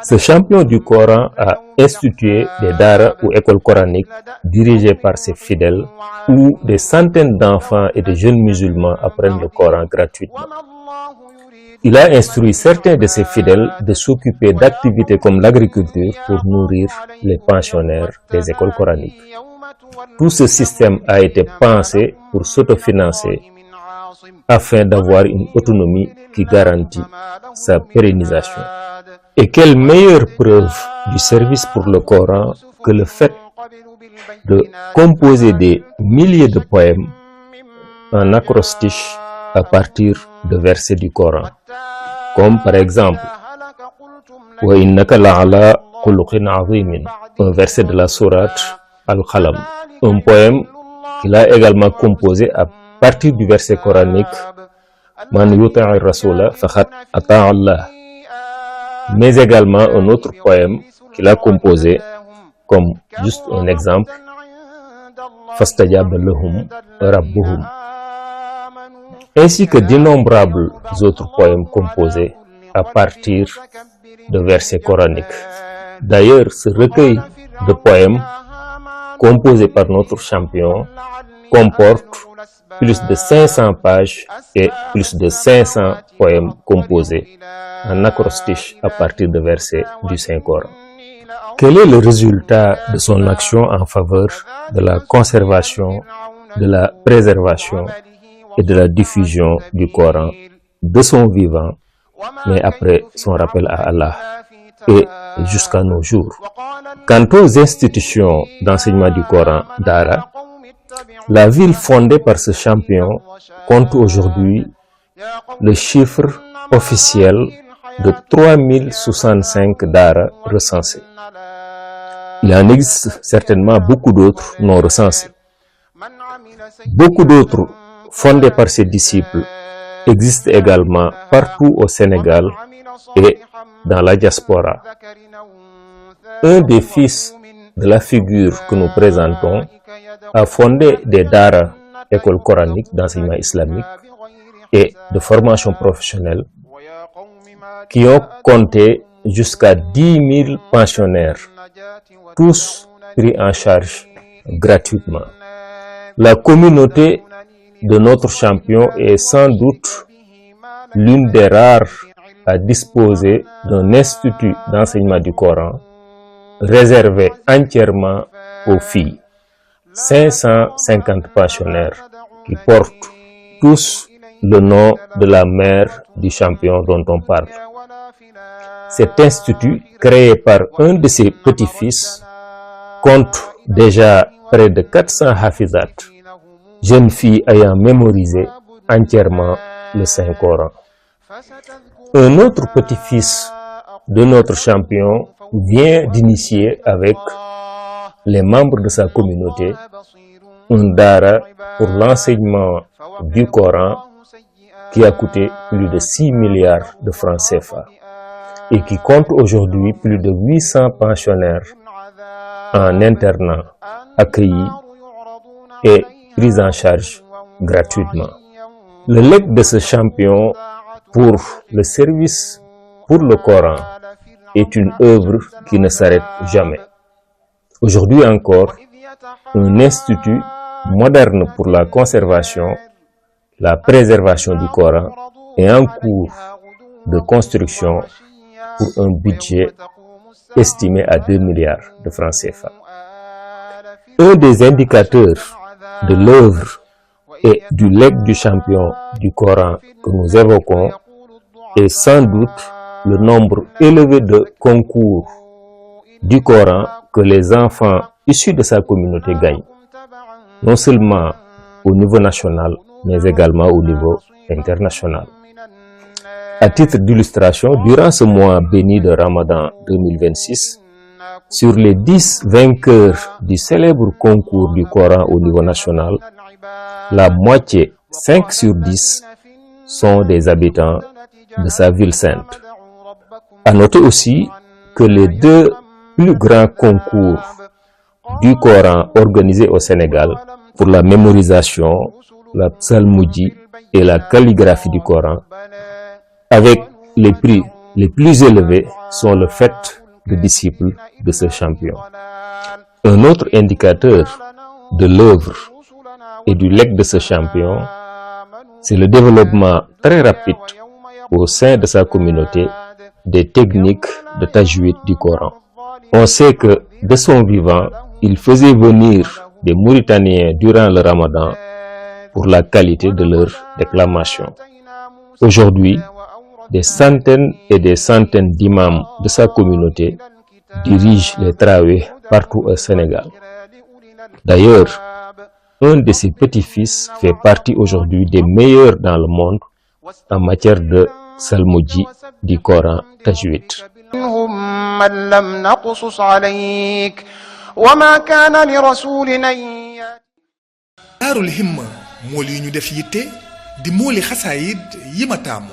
Ce champion du Coran a institué des daras ou écoles coraniques dirigées par ses fidèles où des centaines d'enfants et de jeunes musulmans apprennent le Coran gratuitement. Il a instruit certains de ses fidèles de s'occuper d'activités comme l'agriculture pour nourrir les pensionnaires des écoles coraniques. Tout ce système a été pensé pour s'autofinancer afin d'avoir une autonomie qui garantit sa pérennisation. Et quelle meilleure preuve du service pour le Coran que le fait de composer des milliers de poèmes en acrostiche à partir de versets du Coran, comme par exemple wa innaka la'ala khuluqin azimin, un verset de la sourate Al-Qalam, un poème qu'il a également composé à partir du verset coranique Man yuti'ir rasula faqad ata'a Allah, mais également un autre poème qu'il a composé comme juste un exemple fastajaba lahum rabbuhum, ainsi que d'innombrables autres poèmes composés à partir de versets coraniques. D'ailleurs, ce recueil de poèmes composé par notre champion comporte plus de 500 pages et plus de 500 poèmes composés en acrostiche à partir de versets du Saint-Coran. Quel est le résultat de son action en faveur de la conservation, de la préservation et de la diffusion du Coran de son vivant, mais après son rappel à Allah et jusqu'à nos jours? Quant aux institutions d'enseignement du Coran Dara, la ville fondée par ce champion compte aujourd'hui le chiffre officiel de 3065 Dara recensés. Il en existe certainement beaucoup d'autres non recensés. Beaucoup d'autres fondés par ses disciples existent également partout au Sénégal et dans la diaspora. Un des fils de la figure que nous présentons a fondé des daras, écoles coraniques d'enseignement islamique et de formation professionnelle, qui ont compté jusqu'à 10 000 pensionnaires, tous pris en charge gratuitement. La communauté de notre champion est sans doute l'une des rares à disposer d'un institut d'enseignement du Coran réservé entièrement aux filles. 550 pensionnaires qui portent tous le nom de la mère du champion dont on parle. Cet institut, créé par un de ses petits-fils, compte déjà près de 400 hafizat, jeunes filles ayant mémorisé entièrement le Saint-Coran. Un autre petit-fils de notre champion vient d'initier avec les membres de sa communauté un dara pour l'enseignement du Coran qui a coûté plus de 6 milliards de francs CFA et qui compte aujourd'hui plus de 800 pensionnaires en internat accueillis et pris en charge gratuitement. Le legs de ce champion pour le service pour le Coran est une œuvre qui ne s'arrête jamais. Aujourd'hui encore, un institut moderne pour la conservation, la préservation du Coran est en cours de construction pour un budget estimé à 2 milliards de francs CFA. Un des indicateurs de l'œuvre et du legs du champion du Coran que nous évoquons est sans doute le nombre élevé de concours du Coran que les enfants issus de sa communauté gagnent, non seulement au niveau national, mais également au niveau international. À titre d'illustration, durant ce mois béni de Ramadan 2026, sur les 10 vainqueurs du célèbre concours du Coran au niveau national, la moitié, 5 sur 10, sont des habitants de sa ville sainte. À noter aussi que les 2 plus grands concours du Coran organisés au Sénégal pour la mémorisation, la psalmodie et la calligraphie du Coran, avec les prix les plus élevés sont le fait de disciples de ce champion. Un autre indicateur de l'œuvre et du legs de ce champion, c'est le développement très rapide au sein de sa communauté des techniques de tajwid du Coran. On sait que de son vivant, il faisait venir des Mauritaniens durant le Ramadan pour la qualité de leur déclamation. Aujourd'hui, des centaines et des centaines d'imams de sa communauté dirigent les trawih partout au Sénégal. D'ailleurs, un de ses petits-fils fait partie aujourd'hui des meilleurs dans le monde en matière de salmoji du Coran tajwid. Daarul Himma mool yi ñu def yitte di mooli xasaayid yi ma taamu.